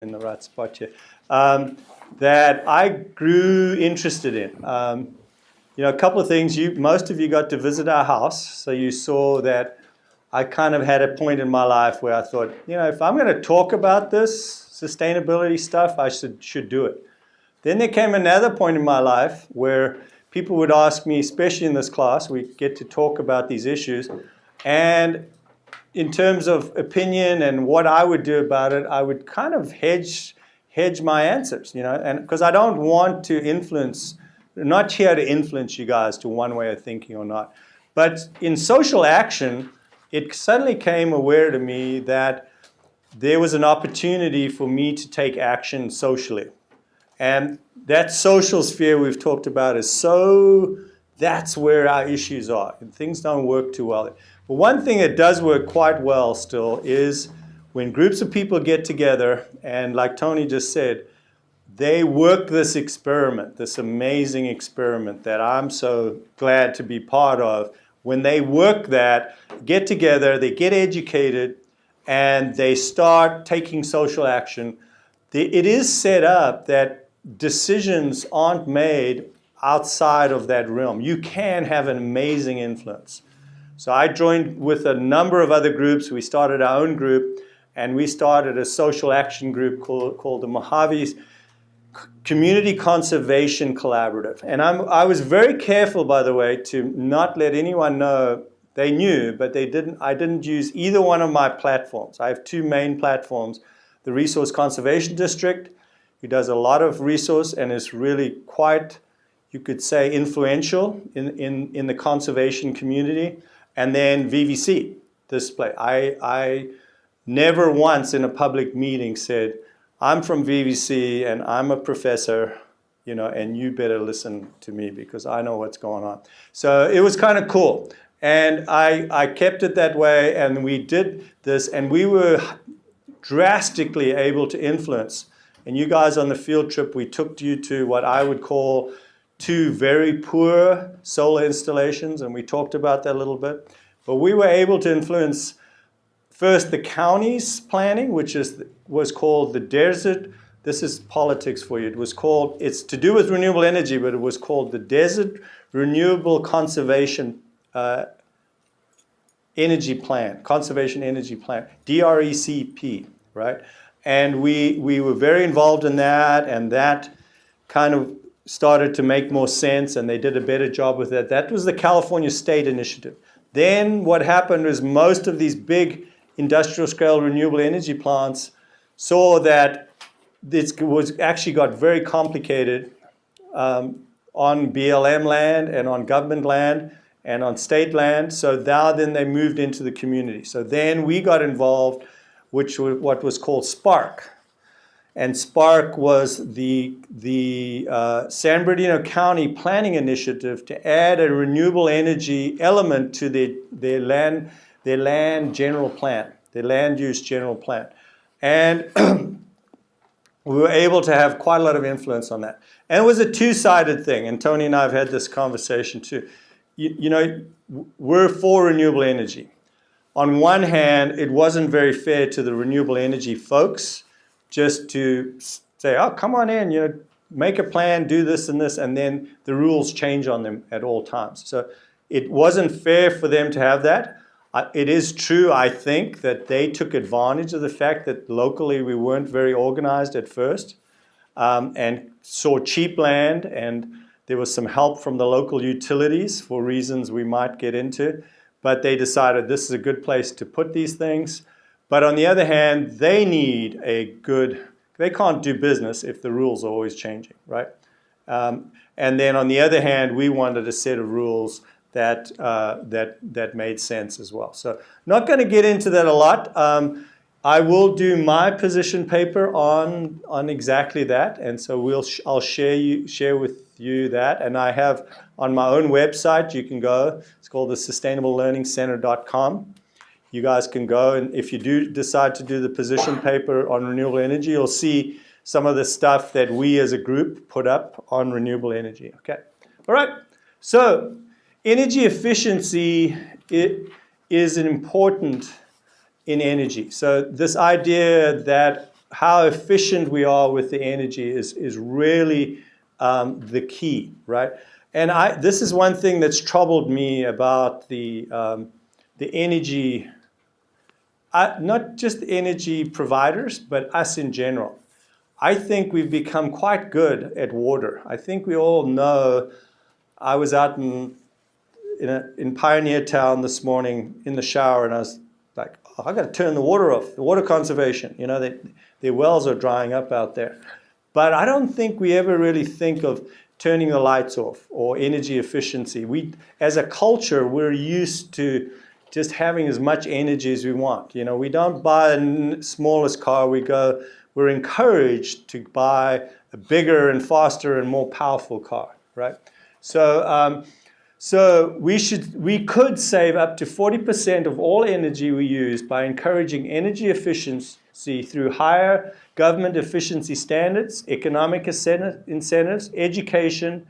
in the right spot here, that I grew interested in. A couple of things. Most of you got to visit our house, so you saw that I kind of had a point in my life where I thought, if I'm going to talk about this sustainability stuff, I should do it. Then there came another point in my life where people would ask me, especially in this class, we get to talk about these issues, and in terms of opinion and what I would do about it, I would kind of hedge my answers, and because I don't want to influence, not here to influence you guys to one way of thinking or not. But in social action, it suddenly came aware to me that there was an opportunity for me to take action socially. And that social sphere we've talked about that's where our issues are. And things don't work too well. But one thing that does work quite well still is when groups of people get together, and like Tony just said, they work this experiment, this amazing experiment that I'm so glad to be part of. When they work that, get together, they get educated, and they start taking social action, it is set up that decisions aren't made outside of that realm. You can have an amazing influence. So I joined with a number of other groups. We started our own group, and we started a social action group called the Mojave's Community Conservation Collaborative. And I was very careful, by the way, to not let anyone know. They knew, but I didn't use either one of my platforms. I have two main platforms. The Resource Conservation District, who does a lot of resource and is really quite, you could say, influential in the conservation community. And then VVC, display. I never once in a public meeting said, I'm from VVC and I'm a professor, and you better listen to me because I know what's going on. So it was kind of cool. And I kept it that way, and we did this, and we were drastically able to influence. And you guys on the field trip, we took you to what I would call two very poor solar installations, and we talked about that a little bit. But we were able to influence first the county's planning, which was called the Desert. This is politics for you. It's to do with renewable energy, but it was called the Desert Renewable Conservation Energy Plan, Conservation Energy Plan, DRECP, right? And we were very involved in that, and that kind of started to make more sense, and they did a better job with that. That was the California State Initiative. Then what happened was most of these big industrial scale renewable energy plants saw that it actually got very complicated on BLM land and on government land and on state land. So then they moved into the community. So then we got involved, which was what was called SPARK. And SPARK was the San Bernardino County Planning Initiative to add a renewable energy element to their land general plan, their land use general plan. And we were able to have quite a lot of influence on that. And it was a two-sided thing, and Tony and I have had this conversation too. We're for renewable energy. On one hand, it wasn't very fair to the renewable energy folks just to say, oh, come on in, make a plan, do this and this, and then the rules change on them at all times. So it wasn't fair for them to have that. It is true, I think, that they took advantage of the fact that locally we weren't very organized at first, and saw cheap land, and there was some help from the local utilities for reasons we might get into, but they decided this is a good place to put these things. But on the other hand, they can't do business if the rules are always changing, right? And then on the other hand, we wanted a set of rules that made sense as well. So not going to get into that a lot. I will do my position paper on exactly that, and so I'll share with you that. And I have on my own website, you can go. It's called the sustainablelearningcenter.com. You guys can go, and if you do decide to do the position paper on renewable energy, you'll see some of the stuff that we as a group put up on renewable energy. Okay, all right. So energy efficiency is important in energy. So this idea that how efficient we are with the energy is really the key, right? And this is one thing that's troubled me about the energy, not just energy providers, but us in general. I think we've become quite good at water. I think we all know. I was out in Pioneer Town this morning in the shower, and I was like, oh, I got to turn the water off. The water conservation, you know, their wells are drying up out there. But I don't think we ever really think of turning the lights off or energy efficiency. We, as a culture, we're used to just having as much energy as we want. You know, we don't buy the smallest car. We're encouraged to buy a bigger and faster and more powerful car, right? So, we could save up to 40% of all energy we use by encouraging energy efficiency through higher government efficiency standards, economic incentives, education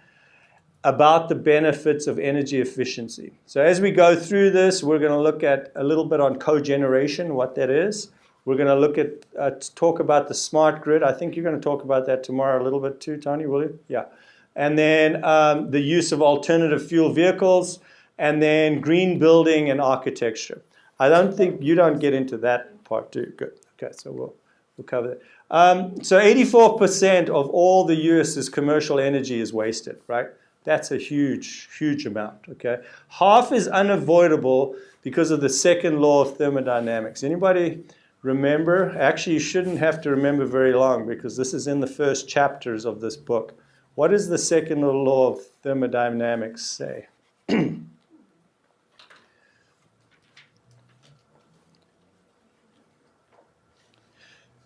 about the benefits of energy efficiency. So as we go through this, we're going to look at a little bit on cogeneration, what that is. We're going to look at talk about the smart grid. I think you're going to talk about that tomorrow a little bit too, Tony, will you? Yeah. And then the use of alternative fuel vehicles, and then green building and architecture. I don't think you don't get into that part too. Good. Okay, so we'll cover that. So 84% of all the US's commercial energy is wasted, right? That's a huge, huge amount, okay? Half is unavoidable because of the second law of thermodynamics. Anybody remember? Actually, you shouldn't have to remember very long because this is in the first chapters of this book. What does the second law of thermodynamics say?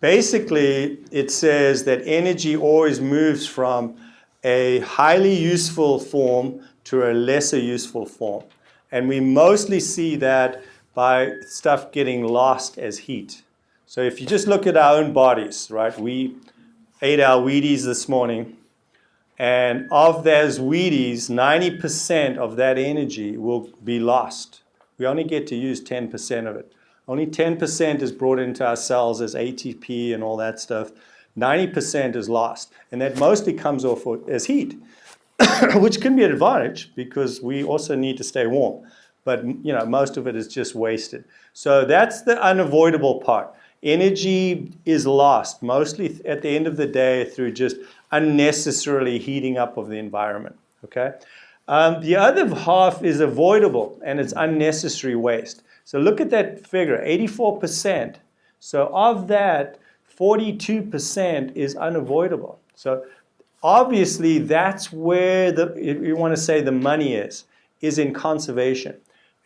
Basically, it says that energy always moves from a highly useful form to a lesser useful form. And we mostly see that by stuff getting lost as heat. So if you just look at our own bodies, right? We ate our Wheaties this morning. And of those Wheaties, 90% of that energy will be lost. We only get to use 10% of it. Only 10% is brought into our cells as ATP and all that stuff. 90% is lost. And that mostly comes off as heat, which can be an advantage because we also need to stay warm. But you know, most of it is just wasted. So that's the unavoidable part. Energy is lost mostly at the end of the day through just unnecessarily heating up of the environment, okay? The other half is avoidable, and it's unnecessary waste. So look at that figure, 84%. So of that, 42% is unavoidable. So obviously that's where if you want to say the money is in conservation.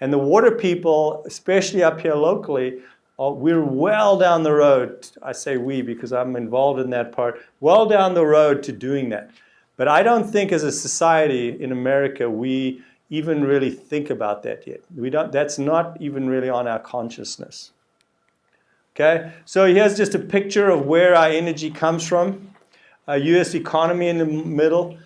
And the water people, especially up here locally, we're well down the road. I say we because I'm involved in that part. Well down the road to doing that. But I don't think as a society in America we even really think about that yet. We don't. That's not even really on our consciousness. Okay? So here's just a picture of where our energy comes from. U.S. economy in the middle.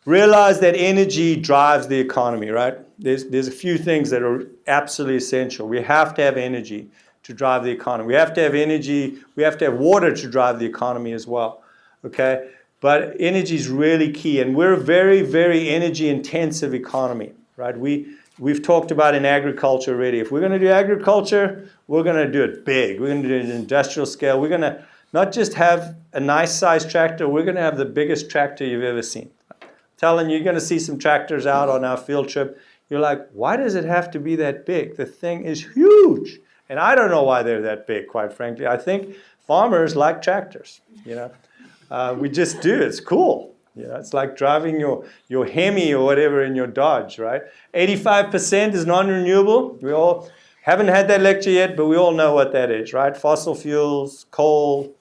Realize that energy drives the economy, right? There's a few things that are absolutely essential. We have to have energy to drive the economy. We have to have energy, we have to have water to drive the economy as well, okay? But energy is really key, and we're a very, very energy-intensive economy, right? We've talked about in agriculture already. If we're going to do agriculture, we're going to do it big. We're going to do it at an industrial scale. We're going to not just have a nice-sized tractor, we're going to have the biggest tractor you've ever seen. I'm telling you, you're going to see some tractors out on our field trip. You're like, why does it have to be that big? The thing is huge. And I don't know why they're that big, quite frankly. I think farmers like tractors, you know. We just do. It's cool. You know, it's like driving your Hemi or whatever in your Dodge, right? 85% is non-renewable. We all haven't had that lecture yet, but we all know what that is, right? Fossil fuels, coal,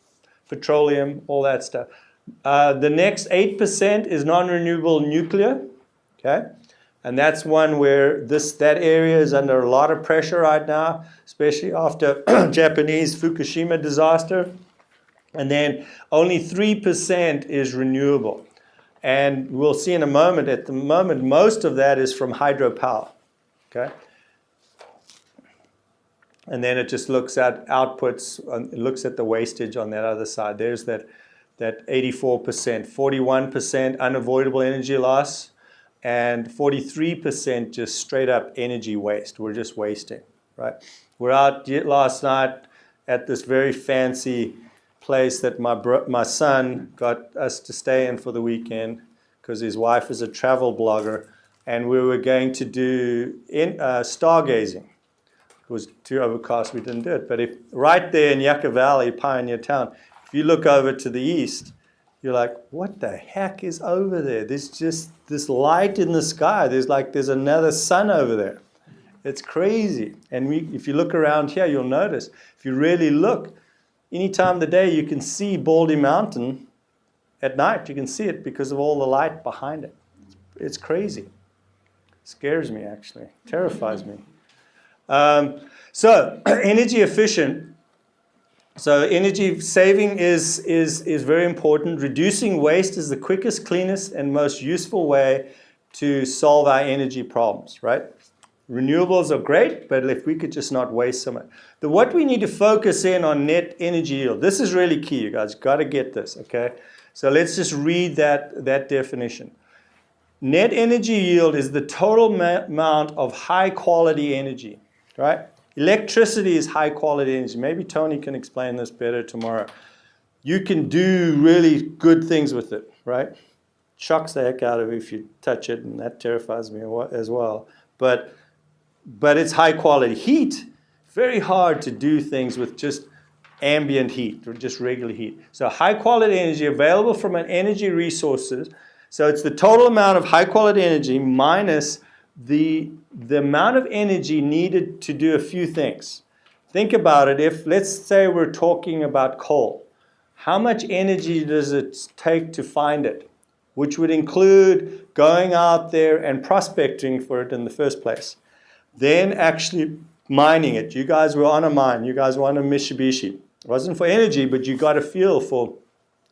petroleum, all that stuff. The next 8% is non-renewable nuclear, okay? And that's one where that area is under a lot of pressure right now, especially after Japanese Fukushima disaster. And then only 3% is renewable. And we'll see in a moment, at the moment, most of that is from hydropower, okay? And then it just looks at outputs, it looks at the wastage on that other side. There's that 84%, 41% unavoidable energy loss, and 43% just straight up energy waste. We're just wasting, right? We're out last night at this very fancy place that my son got us to stay in for the weekend because his wife is a travel blogger, and we were going to do stargazing. It was too overcast, we didn't do it. But right there in Yucca Valley, Pioneer Town, if you look over to the east, you're like, what the heck is over there? There's just this light in the sky. There's another sun over there. It's crazy. And if you look around here, you'll notice, if you really look, any time of the day you can see Baldy Mountain. At night you can see it because of all the light behind it. It's crazy. It scares me, actually. Terrifies me. So energy efficient. So energy saving is very important. Reducing waste is the quickest, cleanest, and most useful way to solve our energy problems, right? Renewables are great, but if we could just not waste so much. What we need to focus in on net energy yield. This is really key, you guys. Got to get this, okay? So let's just read that definition. Net energy yield is the total amount of high quality energy, right? Electricity is high quality energy. Maybe Tony can explain this better tomorrow. You can do really good things with it, right? Shocks the heck out of you if you touch it, and that terrifies me as well. But it's high quality. Heat, very hard to do things with just ambient heat or just regular heat. So high quality energy available from an energy resources. So it's the total amount of high quality energy minus the amount of energy needed to do a few things. Think about it. If, let's say we're talking about coal, how much energy does it take to find it? Which would include going out there and prospecting for it in the first place. Then actually mining it. You guys were on a mine. You guys were on a Mitsubishi. It wasn't for energy, but you got a feel for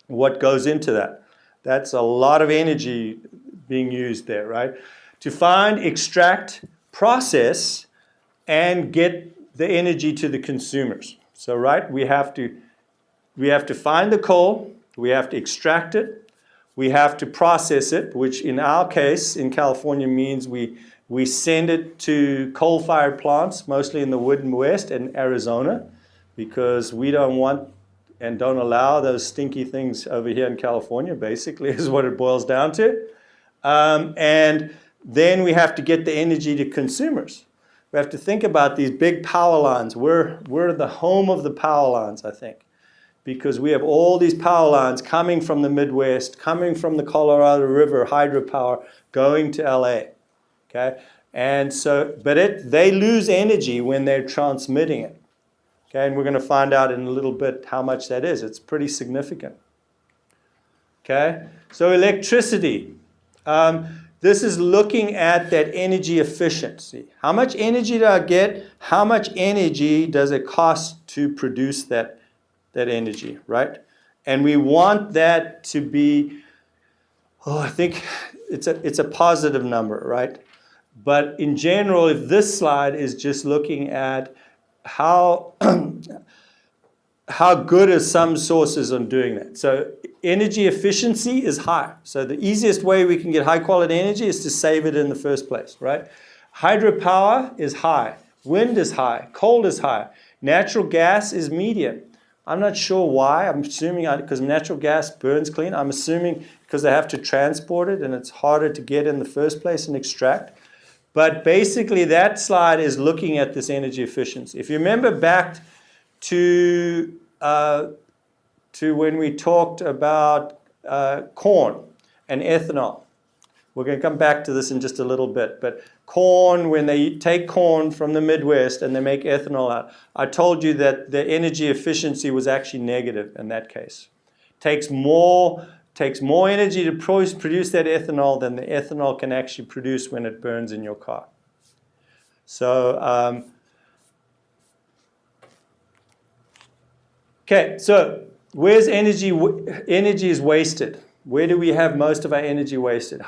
what goes into that. That's a lot of energy being used there, right? To find, extract, process, and get the energy to the consumers. So, right, we have to find the coal, we have to extract it, we have to process it, which in our case, in California, means we send it to coal-fired plants, mostly in the Midwest and Arizona, because we don't want and don't allow those stinky things over here in California, basically, is what it boils down to. And then we have to get the energy to consumers. We have to think about these big power lines. We're the home of the power lines, I think, because we have all these power lines coming from the Midwest, coming from the Colorado River, hydropower, going to LA. Okay? And so, but they lose energy when they're transmitting it. Okay? And we're going to find out in a little bit how much that is. It's pretty significant. Okay? So electricity. This is looking at that energy efficiency. How much energy do I get? How much energy does it cost to produce that energy, right? And we want that to be, I think it's a positive number, right? But in general, if this slide is just looking at how good are some sources on doing that. So energy efficiency is high. So the easiest way we can get high quality energy is to save it in the first place, right? Hydropower is high. Wind is high. Coal is high. Natural gas is medium. I'm not sure why. I'm assuming because natural gas burns clean. I'm assuming because they have to transport it and it's harder to get in the first place and extract. But basically that slide is looking at this energy efficiency. If you remember back to when we talked about corn and ethanol. We're going to come back to this in just a little bit. But corn, when they take corn from the Midwest and they make ethanol out, I told you that the energy efficiency was actually negative in that case. Takes more energy to produce that ethanol than the ethanol can actually produce when it burns in your car. So, okay, so where's energy? Energy is wasted. Where do we have most of our energy wasted?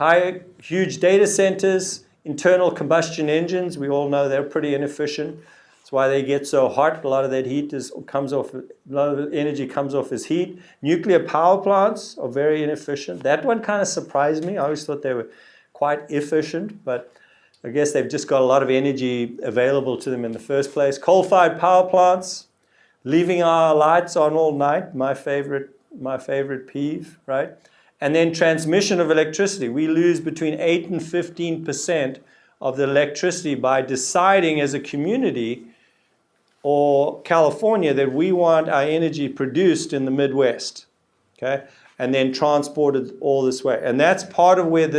Huge data centers, internal combustion engines. We all know they're pretty inefficient. That's That's why they get so hot. A lot of that heat comes off. A lot of the energy comes off as heat. Nuclear power plants are very inefficient. That one kind of surprised me. I always thought they were quite efficient, but I guess they've just got a lot of energy available to them in the first place. Coal-fired power plants, leaving our lights on all night. My favorite peeve, right? And then transmission of electricity. We lose between 8 and 15% of the electricity by deciding as a community or California that we want our energy produced in the Midwest, okay, and then transported all this way. And that's part of where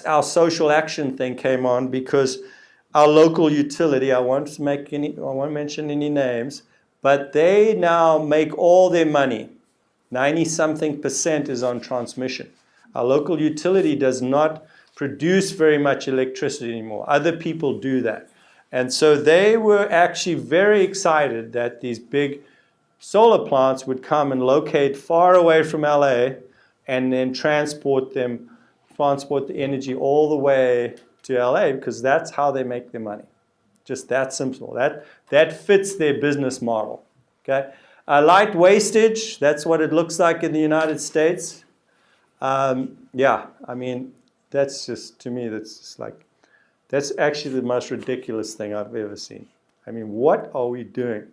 our social action thing came on, because our local utility, I won't mention any names, but they now make all their money. 90-something% is on transmission. Our local utility does not produce very much electricity anymore. Other people do that. And so they were actually very excited that these big solar plants would come and locate far away from LA and then transport the energy all the way to LA, because that's how they make their money. Just that simple. That fits their business model. Okay? Light wastage, that's what it looks like in the United States. Yeah, I mean, that's just, to me, that's just like, that's actually the most ridiculous thing I've ever seen. I mean, what are we doing?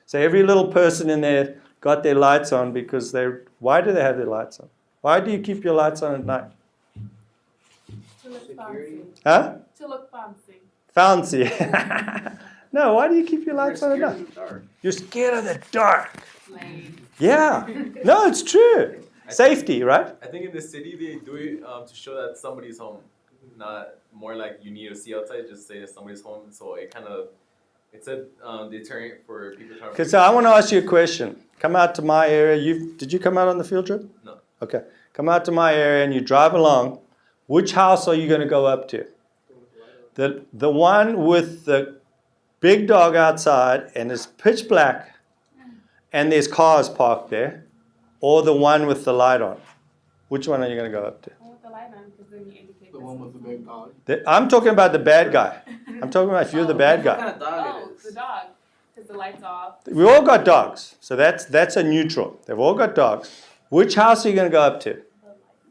So every little person in there got their lights on because why do they have their lights on? Why do you keep your lights on at night? To look fancy. Huh? To look fancy. Fancy. No, why do you keep your lights on at night? You're scared of the dark. Yeah. No, it's true. Safety, right? I think in the city they do it to show that somebody's home. Not more like you need to see outside, just say that somebody's home. So it's a deterrent for people trying to... Okay, so I want to ask you a question. Come out to my area. Did you come out on the field trip? No. Okay. Come out to my area and you drive along. Which house are you going to go up to? The one with the big dog outside and it's pitch black and there's cars parked there, or the one with the light on? Which one are you going to go up to? With the light on, because then you indicate The one with the big dog. I'm talking about the bad guy. I'm talking about if you're the bad guy. What kind of dog Oh, it the is? dog, because the light's off. We all got dogs, so that's a neutral. They've all got dogs. Which house are you going to go up to?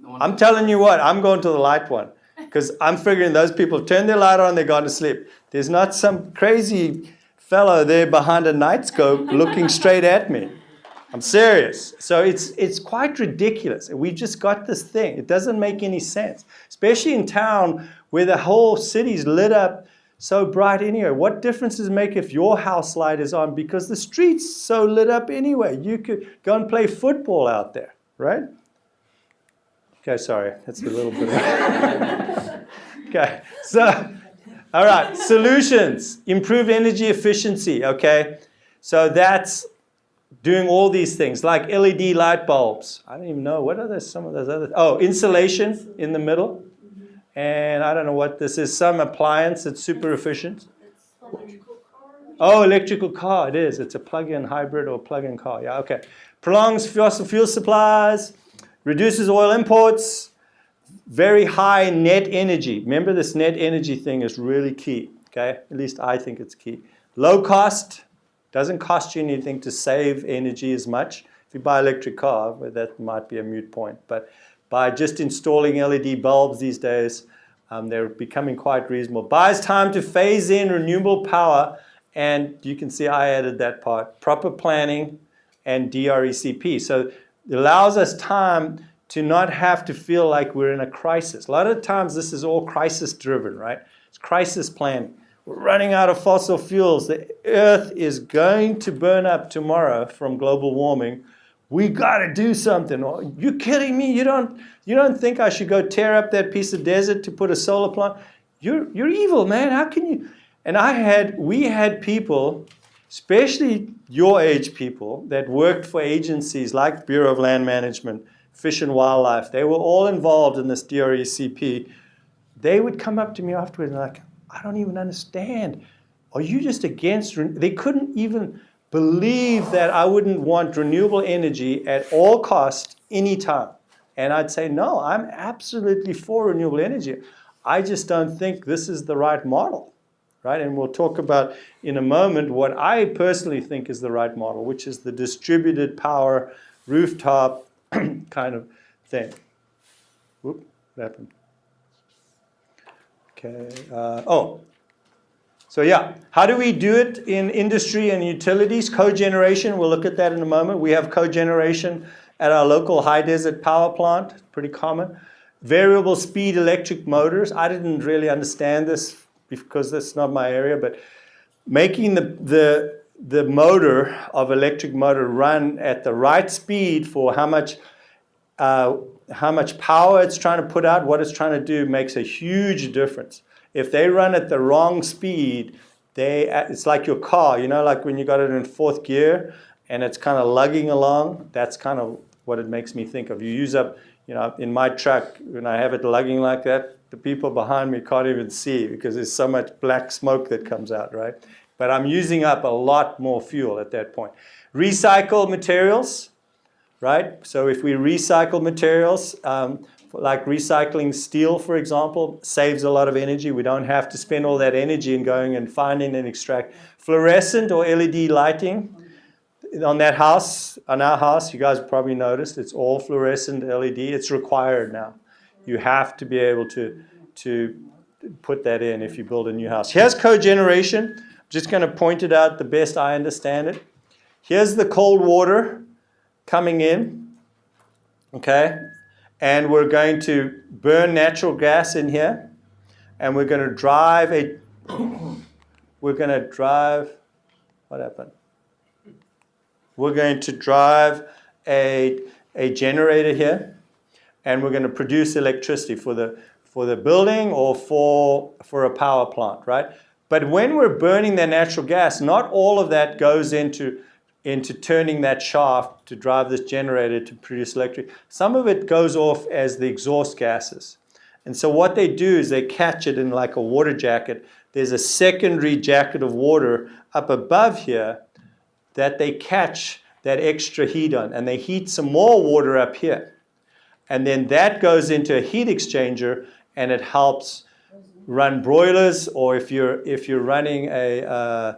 The one I'm telling you what, I'm going to the light one, because I'm figuring those people turn their light on, they're gone to sleep. There's not some crazy fellow there behind a night scope looking straight at me. I'm serious. So it's quite ridiculous. We've just got this thing. It doesn't make any sense, especially in town where the whole city's lit up so bright anyway. What difference does it make if your house light is on? Because the street's so lit up anyway. You could go and play football out there, right? Okay, sorry. That's a little bit of... Okay, so, all right. Solutions. Improve energy efficiency, okay? So that's doing all these things, like LED light bulbs. I don't even know. What are some of those other... Oh, insulation in the middle. And I don't know what this is. Some appliance that's super efficient. Oh, electrical car. It is. It's a plug-in hybrid or plug-in car. Yeah, okay. Prolongs fossil fuel supplies. Reduces oil imports. Very high net energy. Remember, this net energy thing is really key. Okay? At least I think it's key. Low cost. Doesn't cost you anything to save energy as much. If you buy an electric car, well, that might be a moot point. But by just installing LED bulbs these days, they're becoming quite reasonable. Buys time to phase in renewable power. And you can see I added that part. Proper planning and DRECP. So it allows us time to not have to feel like we're in a crisis. A lot of times this is all crisis driven, right? It's crisis planning. We're running out of fossil fuels. The earth is going to burn up tomorrow from global warming. We got to do something. Oh, you kidding me? You don't think I should go tear up that piece of desert to put a solar plant? You're evil, man. How can you? And we had people, especially your age people, that worked for agencies like Bureau of Land Management, Fish and Wildlife. They were all involved in this DRECP. They would come up to me afterwards and like, I don't even understand. Are you just against? They couldn't even believe that I wouldn't want renewable energy at all costs anytime. And I'd say, no, I'm absolutely for renewable energy. I just don't think this is the right model. right? And we'll talk about in a moment what I personally think is the right model, which is the distributed power rooftop kind of thing. Whoop, what happened? Okay. So yeah, how do we do it in industry and utilities? Cogeneration, we'll look at that in a moment. We have cogeneration at our local high desert power plant, pretty common. Variable speed electric motors, I didn't really understand this because that's not my area, but making the motor of electric motor run at the right speed for how much power it's trying to put out, what it's trying to do makes a huge difference. If they run at the wrong speed, it's like your car, you know, like when you got it in fourth gear and it's kind of lugging along, that's kind of what it makes me think of. You use up, you know, in my truck, when I have it lugging like that, the people behind me can't even see because there's so much black smoke that comes out, right? But I'm using up a lot more fuel at that point. Recycle materials, right? So if we recycle materials, like recycling steel, for example, saves a lot of energy. We don't have to spend all that energy in going and finding and extract. Fluorescent or LED lighting on that house, on our house, you guys probably noticed, it's all fluorescent LED. It's required now. You have to be able to put that in if you build a new house. Here's cogeneration. I'm just going to point it out the best I understand it. Here's the cold water coming in, okay? And we're going to burn natural gas in here, and we're going to drive what happened? We're going to drive a generator here, and we're going to produce electricity for the building or for a power plant, right? But when we're burning that natural gas, not all of that goes into turning that shaft to drive this generator to produce electric. Some of it goes off as the exhaust gases. And so what they do is they catch it in like a water jacket. There's a secondary jacket of water up above here that they catch that extra heat on, and they heat some more water up here. And then that goes into a heat exchanger, and it helps run broilers, or if you're running a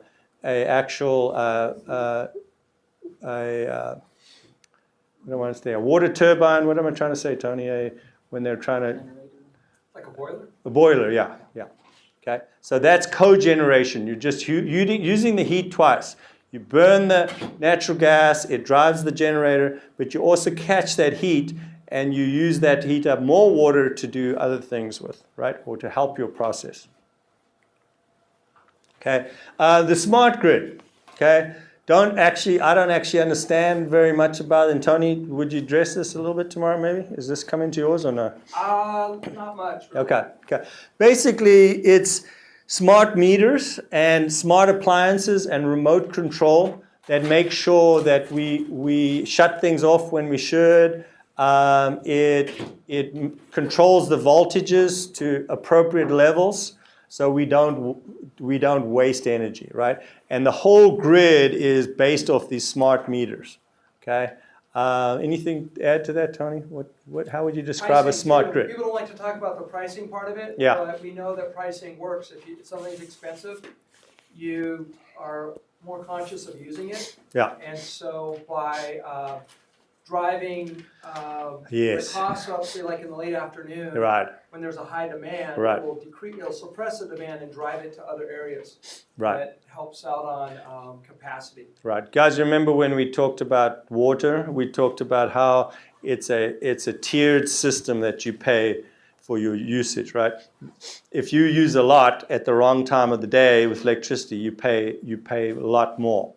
water turbine. What am I trying to say, Tony? When they're trying to... Like a boiler? A boiler, yeah. Okay, so that's cogeneration. You're just using the heat twice. You burn the natural gas, it drives the generator, but you also catch that heat, and you use that to heat up more water to do other things with, right? Or to help your process. Okay, the smart grid, okay? I don't actually understand very much about it. And Tony, would you address this a little bit tomorrow maybe? Is this coming to yours or no? Not much. Really. Okay. Basically, it's smart meters and smart appliances and remote control that make sure that we shut things off when we should. It controls the voltages to appropriate levels, so we don't waste energy, right? And the whole grid is based off these smart meters. Okay. Anything to add to that, Tony? How would you describe Pricing, a smart too. grid? People don't like to talk about the pricing part of it, Yeah. but we know that pricing works. If something's expensive, you are more conscious of using it. Yeah. And so by driving Yes. the costs up, say like in the late afternoon, Right. when there's a high demand, Right. it'll suppress the demand and drive it to other areas. Right. That helps out on capacity. Right. Guys, remember when we talked about water, we talked about how it's a tiered system that you pay for your usage, right? If you use a lot at the wrong time of the day with electricity, you pay a lot more.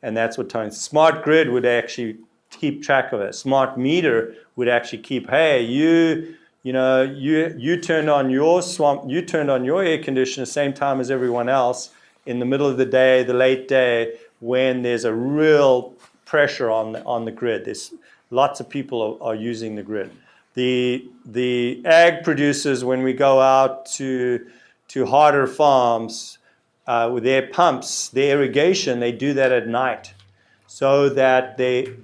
And that's what Tony, smart grid would actually keep track of it. Smart meter would actually keep, hey, you turned on your air conditioner same time as everyone else in the middle of the day, the late day, when there's a real pressure on the grid. There's lots of people are using the grid. The ag producers, when we go out to harder farms with their pumps, their irrigation, they do that at night, so that the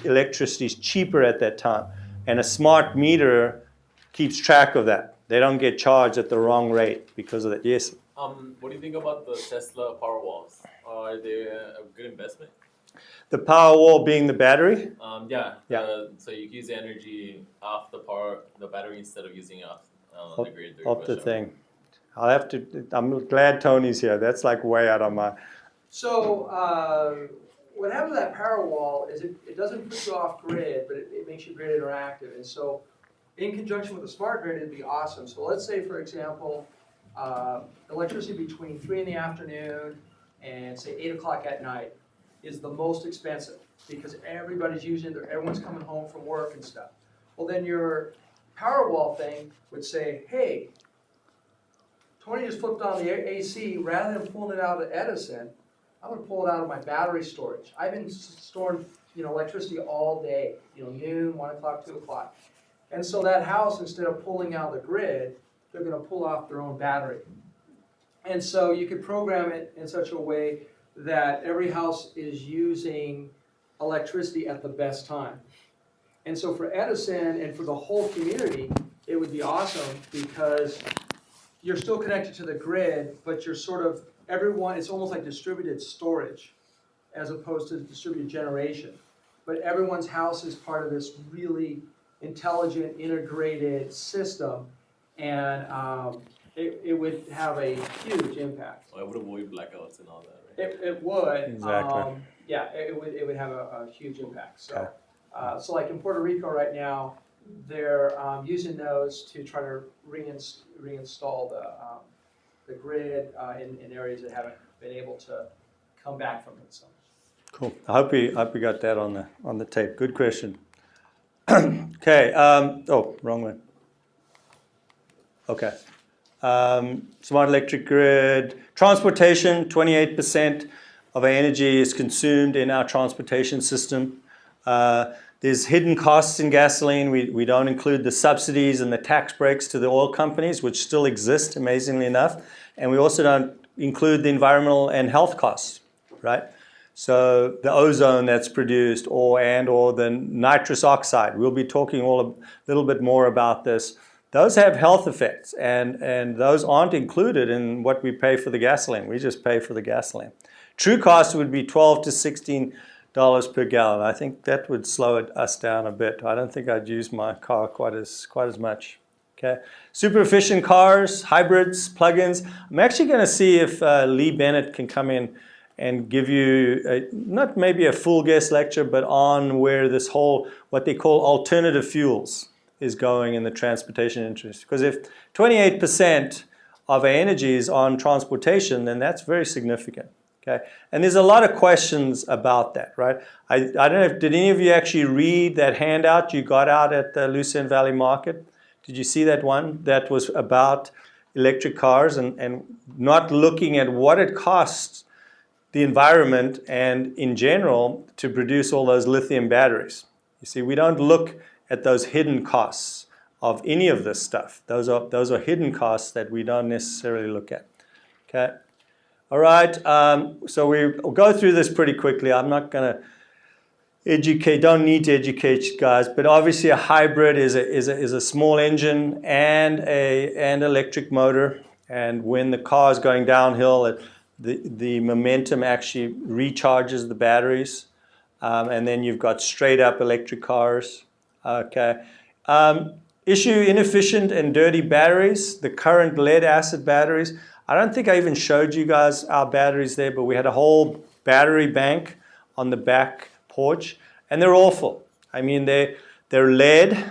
electricity is cheaper at that time. And a smart meter keeps track of that. They don't get charged at the wrong rate because of that. Yes? What do you think about the Tesla power walls? Are they a good investment? The power wall being the battery. Yeah. Yeah. So you use the energy off the battery instead of using it off the grid. during Of the rush hour. thing. I'll have to. I'm glad Tony's here. That's like way out of my. So, what happens with that power wall is it doesn't put you off grid, but it makes you grid interactive. And so, in conjunction with the smart grid, it'd be awesome. So let's say, for example, electricity between 3 in the afternoon and say 8 o'clock at night is the most expensive because everybody's using it, everyone's coming home from work and stuff. Well, then your power wall thing would say, hey, Tony just flipped on the AC, rather than pulling it out of Edison, I'm gonna pull it out of my battery storage. I've been storing, electricity all day, noon, 1 o'clock, 2 o'clock. And so that house, instead of pulling out the grid, they're gonna pull off their own battery. And so you could program it in such a way that every house is using electricity at the best time. And so for Edison and for the whole community, it would be awesome because you're still connected to the grid, but you're sort of, it's almost like distributed storage as opposed to distributed generation. But everyone's house is part of this really intelligent, integrated system, and it would have a huge impact. Well, it would avoid blackouts and all that, right? It would. Exactly. Yeah, it would have a huge impact. So, Okay. so like in Puerto Rico right now, they're using those to try to reinstall the grid in areas that haven't been able to come back from it. So. Cool. I hope we got that on the tape. Good question. Okay. Wrong one. Okay. Smart electric grid. Transportation, 28% of our energy is consumed in our transportation system. There's hidden costs in gasoline. We don't include the subsidies and the tax breaks to the oil companies, which still exist, amazingly enough. And we also don't include the environmental and health costs, right? So the ozone that's produced or the nitrous oxide, we'll be talking a little bit more about this. Those have health effects, and those aren't included in what we pay for the gasoline. We just pay for the gasoline. True cost would be $12 to $16 per gallon. I think that would slow us down a bit. I don't think I'd use my car quite as much. Okay, super efficient cars, hybrids, plug-ins. I'm actually going to see if Lee Bennett can come in and give you not maybe a full guest lecture, but on where this whole what they call alternative fuels is going in the transportation industry. Because if 28% of our energy is on transportation, then that's very significant. Okay, and there's a lot of questions about that, right? I don't know if did any of you actually read that handout you got out at the Lucerne Valley Market? Did you see that one that was about electric cars and not looking at what it costs the environment and in general to produce all those lithium batteries? You see, we don't look at those hidden costs of any of this stuff. Those are hidden costs that we don't necessarily look at. Okay. All right. So we'll go through this pretty quickly. I'm not going to don't need to educate you guys, but obviously a hybrid is a small engine and an electric motor. And when the car is going downhill, the momentum actually recharges the batteries. And then you've got straight up electric cars. Okay. Issue inefficient and dirty batteries, the current lead acid batteries. I don't think I even showed you guys our batteries there, but we had a whole battery bank on the back porch, and they're awful. I mean, they're lead,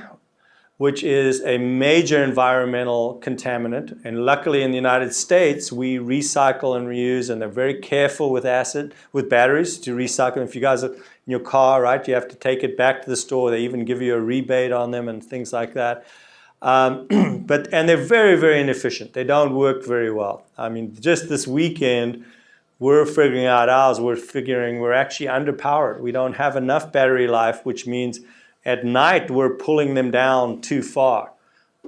which is a major environmental contaminant. And luckily in the United States, we recycle and reuse, and they're very careful with batteries to recycle. If you guys are in your car, right, you have to take it back to the store. They even give you a rebate on them and things like that. And they're very, very inefficient. They don't work very well. I mean, just this weekend, we're figuring out ours. We're actually underpowered. We don't have enough battery life, which means at night, we're pulling them down too far.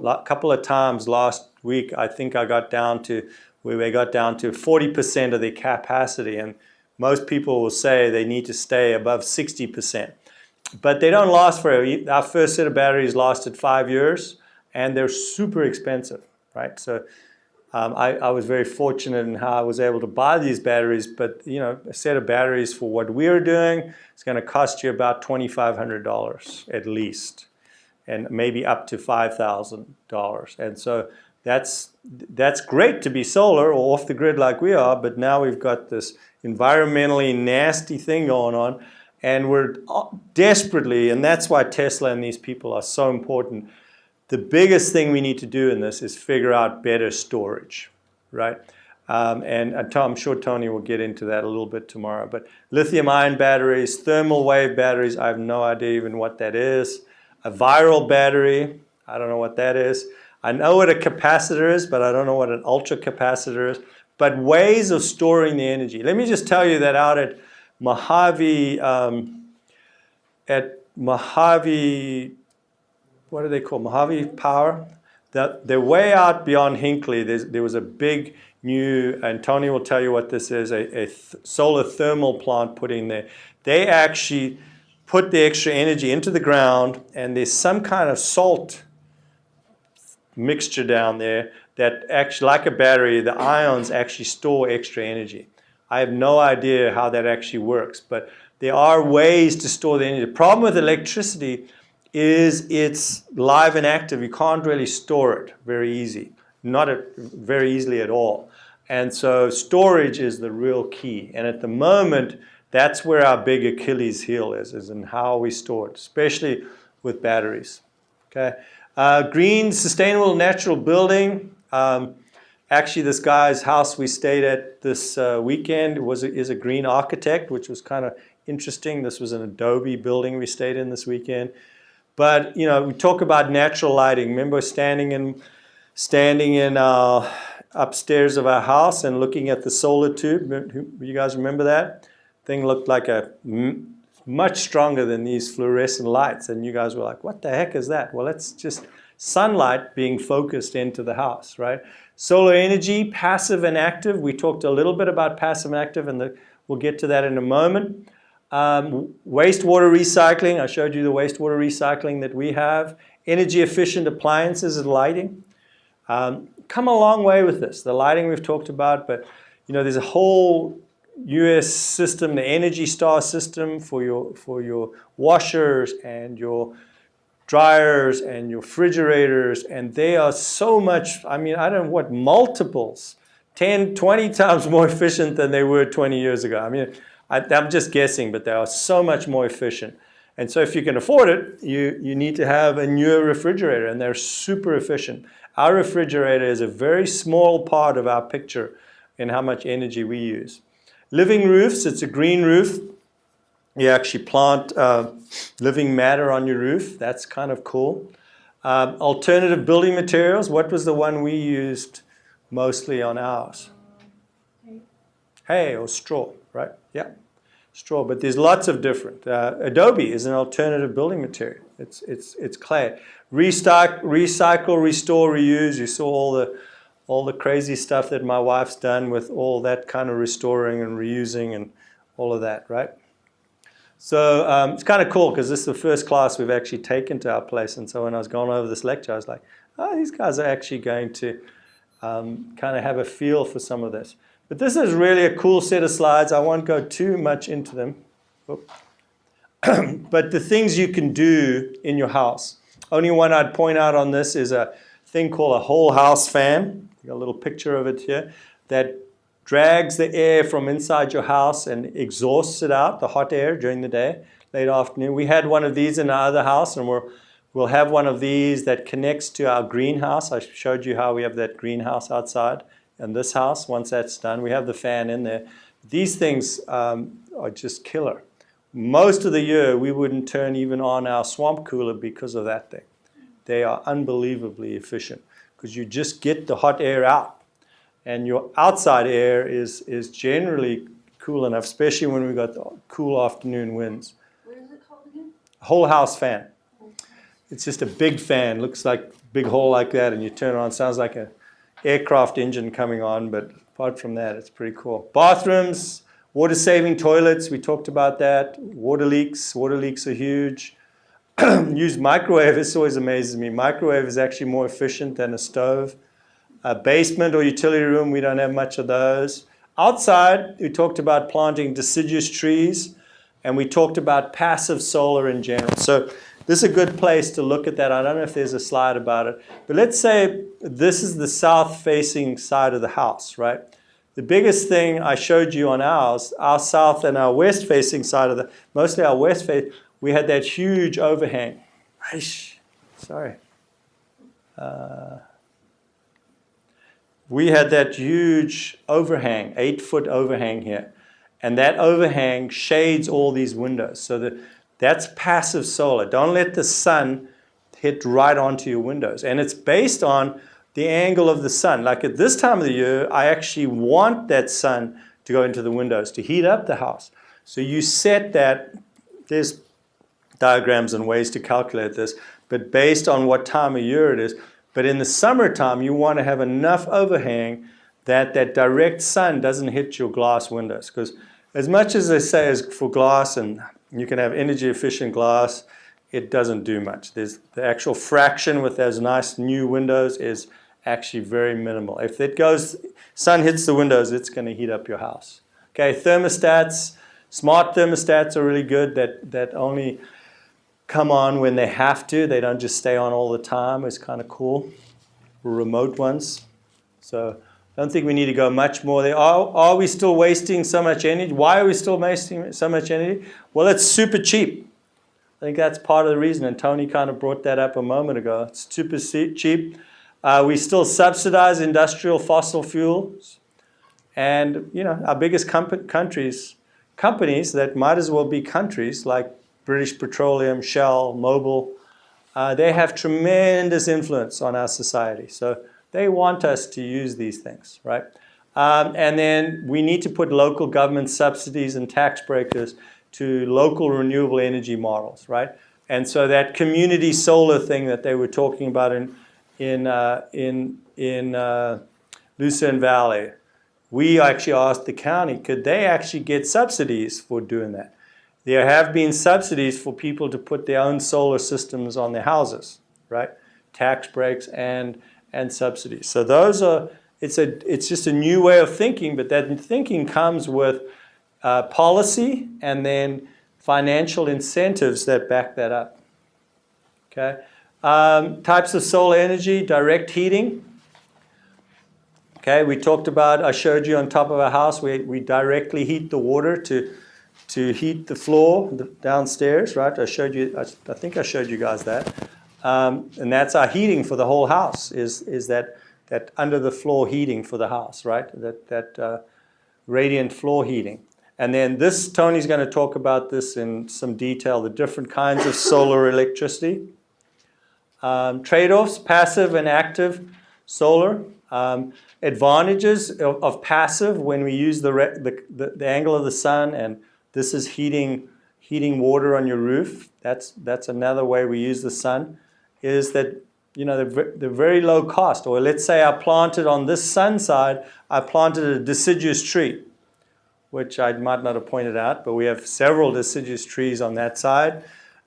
A couple of times last week, I think we got down to 40% of the capacity, and most people will say they need to stay above 60%. But they don't last forever. Our first set of batteries lasted 5 years, and they're super expensive, right? So I was very fortunate in how I was able to buy these batteries, but you know, a set of batteries for what we're doing is going to cost you about $2,500 at least, and maybe up to $5,000. And so that's great to be solar or off the grid like we are, but now we've got this environmentally nasty thing going on, and we're desperately, and that's why Tesla and these people are so important. The biggest thing we need to do in this is figure out better storage, right? And I'm sure Tony will get into that a little bit tomorrow. But lithium-ion batteries, thermal wave batteries, I have no idea even what that is. A viral battery, I don't know what that is. I know what a capacitor is, but I don't know what an ultra capacitor is. But ways of storing the energy. Let me just tell you that out at Mojave, what do they call Mojave Power? They're way out beyond Hinckley. There was a big new, and Tony will tell you what this is, a solar thermal plant put in there. They actually put the extra energy into the ground, and there's some kind of salt mixture down there that actually, like a battery, the ions actually store extra energy. I have no idea how that actually works, but there are ways to store the energy. The problem with electricity is it's live and active. You can't really store it very very easily at all. And so storage is the real key. And at the moment, that's where our big Achilles heel is in how we store it, especially with batteries. Okay. Green, sustainable, natural building. Actually, this guy's house we stayed at this weekend is a green architect, which was kind of interesting. This was an Adobe building we stayed in this weekend. But you know, we talk about natural lighting. Remember standing in our upstairs of our house and looking at the solar tube. You guys remember that? Thing looked like much stronger than these fluorescent lights, and you guys were like, "What the heck is that?" Well, it's just sunlight being focused into the house, right? Solar energy, passive and active. We talked a little bit about passive and active, and we'll get to that in a moment. Wastewater recycling, I showed you the wastewater recycling that we have. Energy efficient appliances and lighting. Come a long way with this. The lighting we've talked about, but you know, there's a whole US system, the Energy Star system for your washers and your dryers and your refrigerators, and they are so much, I mean, I don't know what, multiples, 10, 20 times more efficient than they were 20 years ago. I mean, I'm just guessing, but they are so much more efficient. And so if you can afford it, you need to have a newer refrigerator, and they're super efficient. Our refrigerator is a very small part of our picture in how much energy we use. Living roofs, it's a green roof. You actually plant living matter on your roof. That's kind of cool. Alternative building materials, what was the one we used mostly on ours? Hay or straw, right? Yeah, straw. But there's lots of different. Adobe is an alternative building material. It's clay. Recycle, restore, reuse. You saw all the crazy stuff that my wife's done with all that kind of restoring and reusing and all of that, right? So it's kind of cool because this is the first class we've actually taken to our place. And so when I was going over this lecture, I was like, oh, these guys are actually going to kind of have a feel for some of this. But this is really a cool set of slides. I won't go too much into them. But the things you can do in your house. Only one I'd point out on this is a thing called a whole house fan. Got a little picture of it here. That drags the air from inside your house and exhausts it out, the hot air during the day, late afternoon. We had one of these in our other house, and we'll have one of these that connects to our greenhouse. I showed you how we have that greenhouse outside. And this house, once that's done, we have the fan in there. These things are just killer. Most of the year, we wouldn't turn even on our swamp cooler because of that thing. They are unbelievably efficient because you just get the hot air out. And your outside air is generally cool enough, especially when we've got the cool afternoon winds. What is it called again? Whole house fan. It's just a big fan, looks like a big hole like that, and you turn it on, sounds like an aircraft engine coming on, but apart from that, it's pretty cool. Bathrooms, water-saving toilets, we talked about that. Water leaks are huge. Use microwave, this always amazes me. Microwave is actually more efficient than a stove. A basement or utility room, we don't have much of those. Outside, we talked about planting deciduous trees, and we talked about passive solar in general. So this is a good place to look at that. I don't know if there's a slide about it, but let's say this is the south-facing side of the house, right? The biggest thing I showed you on ours, our south and our west-facing side of the, mostly our west face, we had that huge overhang. Sorry. We had that huge overhang, 8-foot overhang here. And that overhang shades all these windows. So that's passive solar. Don't let the sun hit right onto your windows. And it's based on the angle of the sun. Like at this time of the year, I actually want that sun to go into the windows to heat up the house. So you set that, there's diagrams and ways to calculate this, but based on what time of year it is. But in the summertime, you want to have enough overhang that that direct sun doesn't hit your glass windows. Because as much as they say is for glass, and you can have energy efficient glass, it doesn't do much. There's the actual fraction with those nice new windows is actually very minimal. If it goes, sun hits the windows, it's going to heat up your house. Okay, thermostats, smart thermostats are really good that only come on when they have to. They don't just stay on all the time. It's kind of cool. Remote ones. So I don't think we need to go much more there. Are we still wasting so much energy? Why are we still wasting so much energy? Well, it's super cheap. I think that's part of the reason, and Tony kind of brought that up a moment ago. It's super cheap. We still subsidize industrial fossil fuels. And, you know, our biggest companies that might as well be countries like British Petroleum, Shell, Mobil, they have tremendous influence on our society. So they want us to use these things, right? And then we need to put local government subsidies and tax breakers to local renewable energy models, right? And so that community solar thing that they were talking about in Lucerne Valley, we actually asked the county, could they actually get subsidies for doing that? There have been subsidies for people to put their own solar systems on their houses, right? Tax breaks and subsidies. So those are, it's just a new way of thinking, but that thinking comes with policy and then financial incentives that back that up. Okay. Types of solar energy, direct heating. Okay, we talked about, I showed you on top of our house, we directly heat the water to heat the floor downstairs, right? I think I showed you guys that. And that's our heating for the whole house, is that under the floor heating for the house, right? That radiant floor heating. And then this, Tony's going to talk about this in some detail, the different kinds of solar electricity. Trade-offs, passive and active solar. Advantages of passive when we use the angle of the sun, and this is heating water on your roof. That's another way we use the sun, is that, you know, they're very low cost. Or let's say I planted on this sun side, I planted a deciduous tree, which I might not have pointed out, but we have several deciduous trees on that side,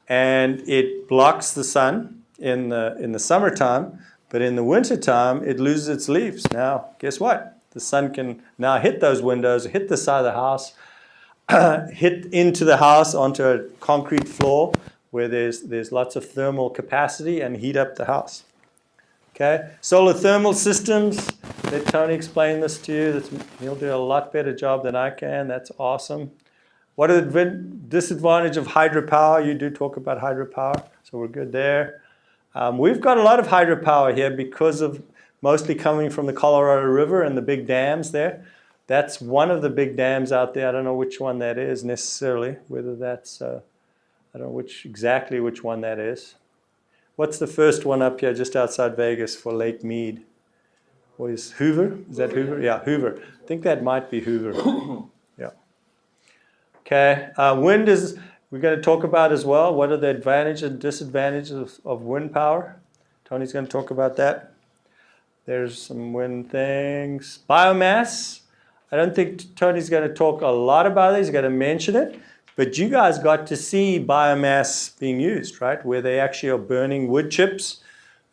and it blocks the sun in the summertime, but in the wintertime, it loses its leaves. Now, guess what? The sun can now hit those windows, hit the side of the house, hit into the house onto a concrete floor where there's lots of thermal capacity and heat up the house. Okay, solar thermal systems. Let Tony explain this to you. He'll do a lot better job than I can. That's awesome. What are the disadvantages of hydropower? You do talk about hydropower, so we're good there. We've got a lot of hydropower here because of mostly coming from the Colorado River and the big dams there. That's one of the big dams out there. I don't know which one that is necessarily, whether that's, I don't know exactly which one that is. What's the first one up here just outside Vegas for Lake Mead? What is Hoover? Is that Hoover? Yeah, Hoover. I think that might be Hoover. Yeah. Okay, wind is, we're going to talk about as well. What are the advantages and disadvantages of wind power? Tony's going to talk about that. There's some wind things. Biomass. I don't think Tony's going to talk a lot about it. He's going to mention it. But you guys got to see biomass being used, right? Where they actually are burning wood chips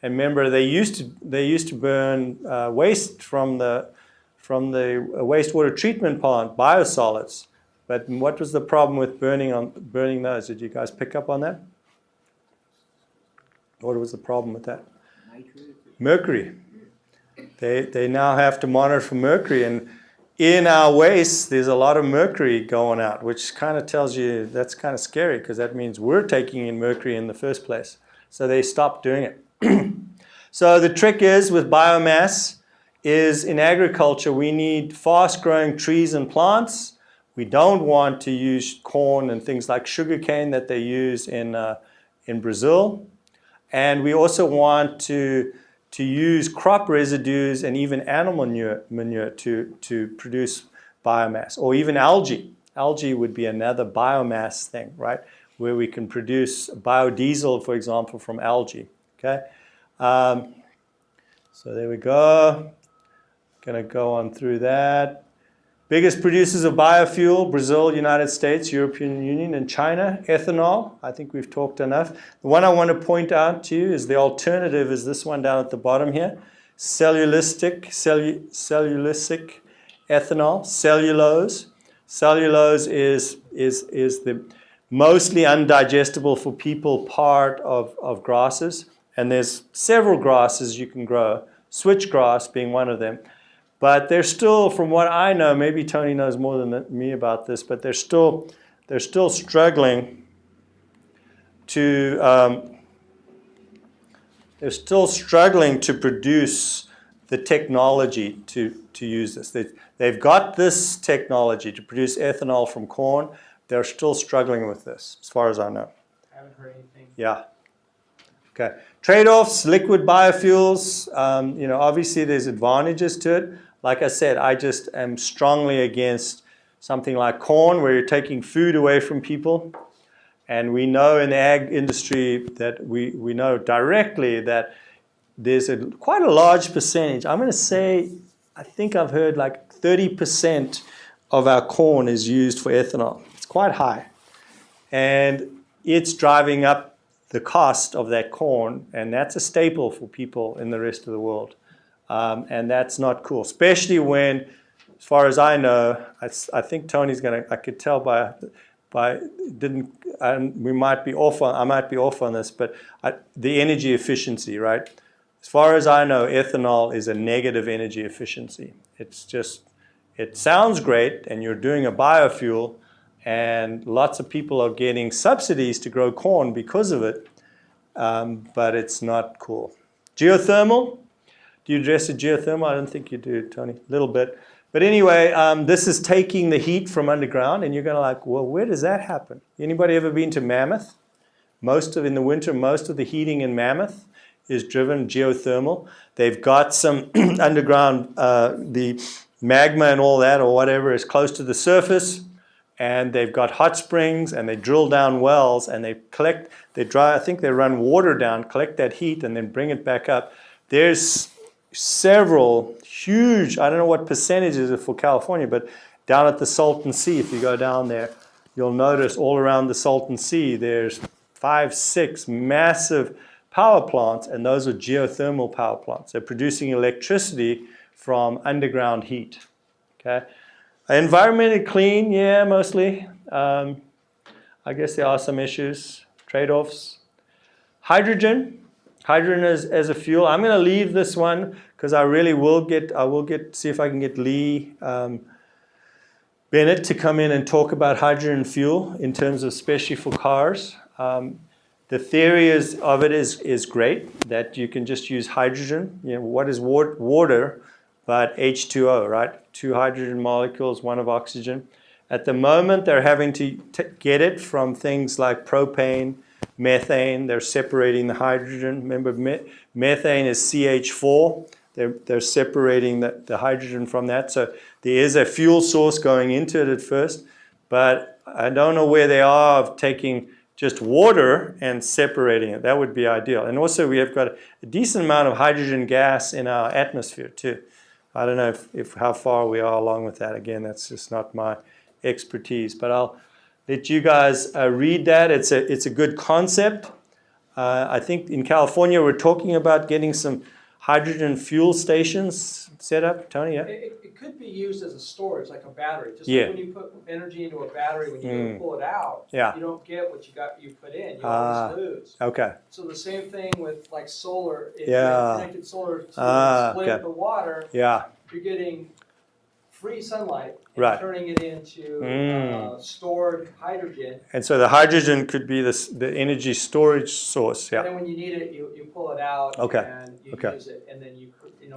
And remember, they used to burn waste from the wastewater treatment plant, biosolids. But what was the problem with burning those? Did you guys pick up on that? What was the problem with that? Mercury. They now have to monitor for mercury, and in our waste there's a lot of mercury going out, which kind of tells you that's kind of scary, because that means we're taking in mercury in the first place. So they stopped doing it. So the trick is with biomass is in agriculture we need fast-growing trees and plants. We don't want to use corn and things like sugarcane that they use in Brazil. And we also want to use crop residues and even animal manure to produce biomass, or even algae. Algae would be another biomass thing, right? Where we can produce biodiesel, for example, from algae. Okay, so there we go. Going to go on through that. Biggest producers of biofuel: Brazil, United States, European Union, and China. Ethanol, I think we've talked enough. The one I want to point out to you is the alternative is this one down at the bottom here. Cellulosic ethanol, cellulose. Cellulose is the mostly undigestible for people part of grasses. And there's several grasses you can grow, switchgrass being one of them. But they're still, from what I know, maybe Tony knows more than me about this, but they're still struggling to produce the technology to use this. They've got this technology to produce ethanol from corn. They're still struggling with this, as far as I know. I haven't heard anything. Yeah. Okay. Trade-offs: liquid biofuels. Obviously there's advantages to it. Like I said, I just am strongly against something like corn, where you're taking food away from people. And we know in the ag industry that we know directly that there's quite a large percentage. I'm going to say, I think I've heard like 30% of our corn is used for ethanol. It's quite high. And it's driving up the cost of that corn, and that's a staple for people in the rest of the world. And that's not cool, especially when, as far as I know, I think Tony's going to, I could tell we might be off on, I might be off on this, but the energy efficiency, right? As far as I know, ethanol is a negative energy efficiency. It's just, it sounds great, and you're doing a biofuel, and lots of people are getting subsidies to grow corn because of it, but it's not cool. Geothermal. Do you address the geothermal? I don't think you do, Tony. A little bit. But anyway, this is taking the heat from underground, and you're going to like, well, where does that happen? Anybody ever been to Mammoth? In the winter, most of the heating in Mammoth is driven geothermal. They've got some underground, the magma and all that, or whatever, is close to the surface, and they've got hot springs, and they drill down wells, and I think they run water down, collect that heat, and then bring it back up. There's several huge, I don't know what percentages are for California, but down at the Salton Sea, if you go down there, you'll notice all around the Salton Sea, there's 5, 6 massive power plants, and those are geothermal power plants. They're producing electricity from underground heat. Okay, environmentally clean, yeah, mostly. I guess there are some issues, trade-offs. Hydrogen as a fuel. I'm going to leave this one because I will see if I can get Lee Bennett to come in and talk about hydrogen fuel in terms of especially for cars. The theory of it is great, that you can just use hydrogen. What is water but H2O, right? 2 hydrogen molecules, 1 of oxygen. At the moment, they're having to get it from things like propane, methane. They're separating the hydrogen. Remember, methane is CH4. They're separating the hydrogen from that. So there is a fuel source going into it at first, but I don't know where they are of taking just water and separating it. That would be ideal. And also we have got a decent amount of hydrogen gas in our atmosphere too. I don't know if how far we are along with that. Again, that's just not my expertise, but I'll let you guys read that. It's a good concept. I think in California we're talking about getting some hydrogen fuel stations set up. Tony, yeah? It could be used as a storage, like a battery. Just Yeah. like when you put energy into a battery, when you go to pull it out, Yeah. you don't get what you put in. You Ah. always lose. Okay. So the same thing with like solar. If Yeah. you have connected solar to split okay. the water, Yeah. you're getting free sunlight and Right. turning it into stored hydrogen. And so the hydrogen could be the energy storage source. And Yeah. then when you need it, you pull it out Okay. and you Okay. use it, and then you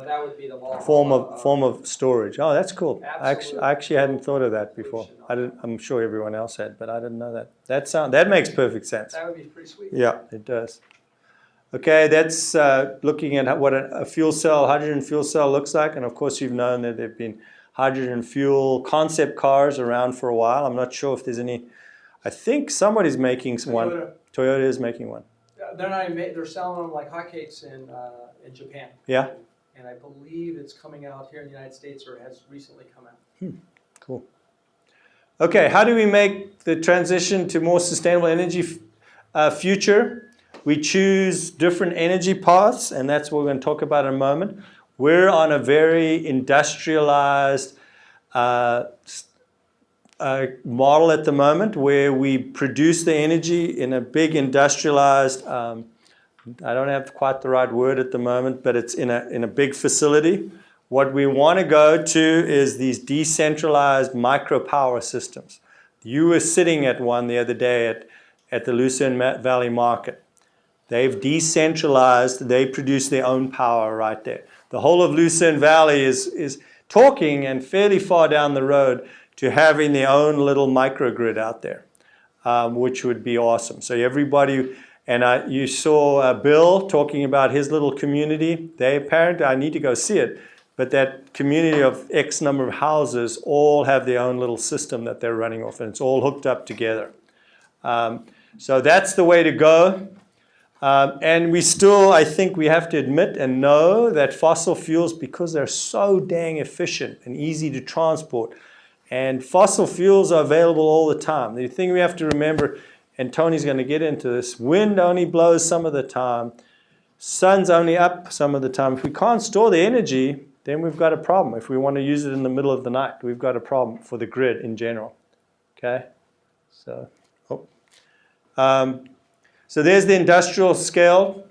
that would be the law. Form of storage. Oh, that's cool. Absolute I actually hadn't thought of that before. I'm sure everyone else had, but I didn't know that. That makes perfect sense. That would be pretty sweet. Yeah, it does. Okay, that's looking at what a fuel cell, hydrogen fuel cell looks like. And of course, you've known that there have been hydrogen fuel concept cars around for a while. I'm not sure if there's any. I think somebody's making one. Toyota is making one. They're selling them like hotcakes in Japan. Yeah. And I believe it's coming out here in the United States, or has recently come out. Cool. Okay, how do we make the transition to more sustainable energy future? We choose different energy paths, and that's what we're going to talk about in a moment. We're on a very industrialized model at the moment where we produce the energy in a big industrialized, I don't have quite the right word at the moment, but it's in a big facility. What we want to go to is these decentralized micro power systems. You were sitting at one the other day at the Lucerne Valley Market. They've decentralized, they produce their own power right there. The whole of Lucerne Valley is talking and fairly far down the road to having their own little microgrid out there, which would be awesome. So everybody, and you saw Bill talking about his little community. They apparently, I need to go see it, but that community of X number of houses all have their own little system that they're running off, and it's all hooked up together. So that's the way to go. And we still, I think we have to admit and know that fossil fuels, because they're so dang efficient and easy to transport, and fossil fuels are available all the time. The thing we have to remember, and Tony's going to get into this, wind only blows some of the time, sun's only up some of the time. If we can't store the energy, then we've got a problem. If we want to use it in the middle of the night, we've got a problem for the grid in general. Okay? So there's the industrial scale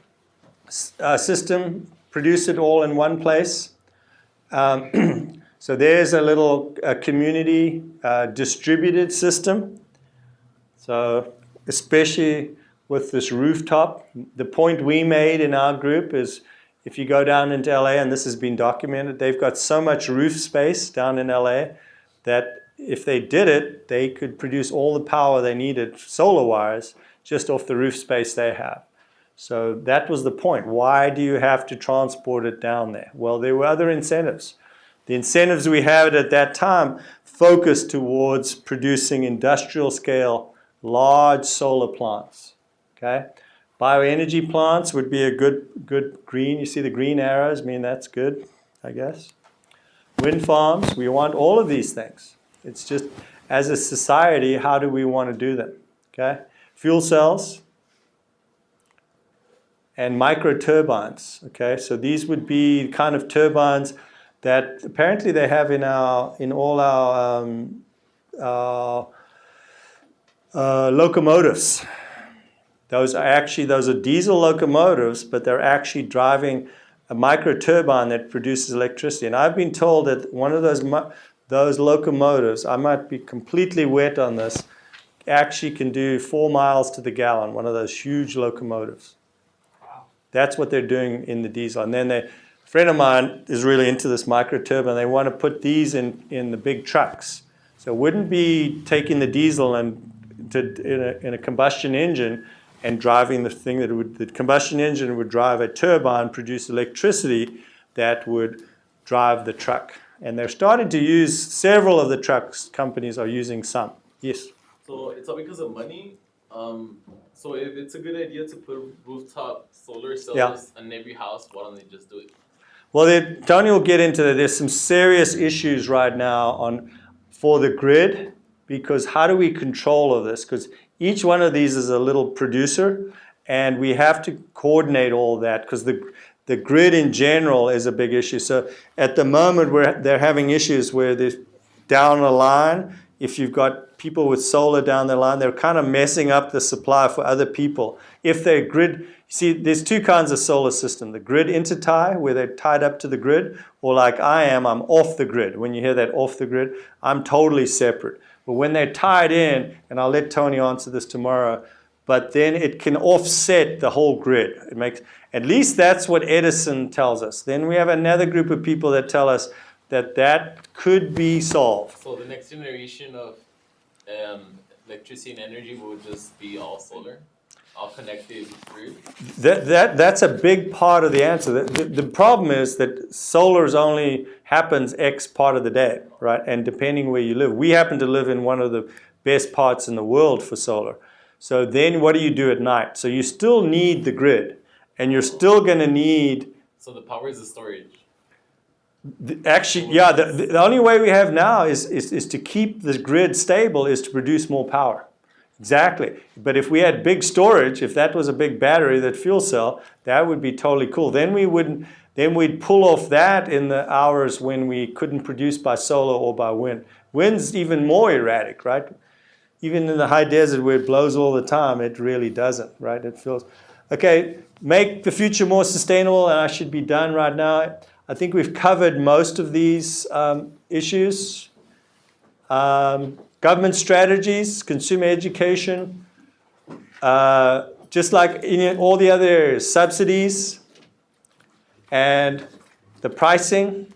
system, produce it all in one place. So there's a little community distributed system. So especially with this rooftop, the point we made in our group is if you go down into LA, and this has been documented, they've got so much roof space down in LA that if they did it, they could produce all the power they needed, solar-wise, just off the roof space they have. So that was the point. Why do you have to transport it down there? Well, there were other incentives. The incentives we had at that time focused towards producing industrial scale, large solar plants. Okay? Bioenergy plants would be a good green. You see the green arrows? I mean, that's good, I guess. Wind farms, we want all of these things. It's just, as a society, how do we want to do them? Okay? Fuel cells and micro turbines. Okay, so these would be kind of turbines that apparently they have in all our locomotives. Those are diesel locomotives, but they're actually driving a micro turbine that produces electricity. And I've been told that one of those locomotives, I might be completely wet on this, actually can do 4 miles to the gallon, one of those huge locomotives. Wow. That's what they're doing in the diesel. And then a friend of mine is really into this micro turbine. They want to put these in the big trucks. So it wouldn't be taking the diesel in a combustion engine and driving the thing the combustion engine would drive a turbine, produce electricity that would drive the truck. And they're starting to use, several of the trucks companies are using some. Yes? So it's all because of money. So if it's a good idea to put rooftop solar cells in every house, why don't they just do it? Well, Tony will get into that. There's some serious issues right now for the grid, because how do we control all this? Because each one of these is a little producer, and we have to coordinate all that because the grid in general is a big issue. So at the moment, they're having issues where they're down the line. If you've got people with solar down the line, they're kind of messing up the supply for other people. If their grid, see, there's two kinds of solar system. The grid intertie, where they're tied up to the grid, or like I am, I'm off the grid. When you hear that off the grid, I'm totally separate. But when they're tied in, and I'll let Tony answer this tomorrow, but then it can offset the whole grid. It makes, at least that's what Edison tells us. Then we have another group of people that tell us that that could be solved. So the next generation of electricity and energy will just be all solar, all connected through? That's a big part of the answer. The problem is that solar only happens X part of the day, right? And depending where you live. We happen to live in one of the best parts in the world for solar. So then what do you do at night? So you still need the grid, and you're still going to need... So the power is the storage. Actually, yeah, the only way we have now is to keep the grid stable is to produce more power. Exactly. But if we had big storage, if that was a big battery, that fuel cell, that would be totally cool. Then we'd pull off that in the hours when we couldn't produce by solar or by wind. Wind's even more erratic, right? Even in the high desert where it blows all the time, it really doesn't, right? It feels, okay, make the future more sustainable, and I should be done right now. I think we've covered most of these issues. Government strategies, consumer education, just like in all the other areas, subsidies, and the pricing,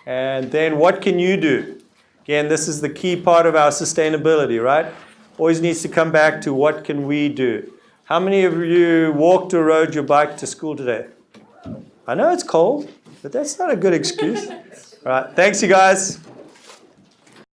and then what can you do? Again, this is the key part of our sustainability, right? Always needs to come back to what can we do. How many of you walked or rode your bike to school today? I know it's cold, but that's not a good excuse. All right, thanks you guys.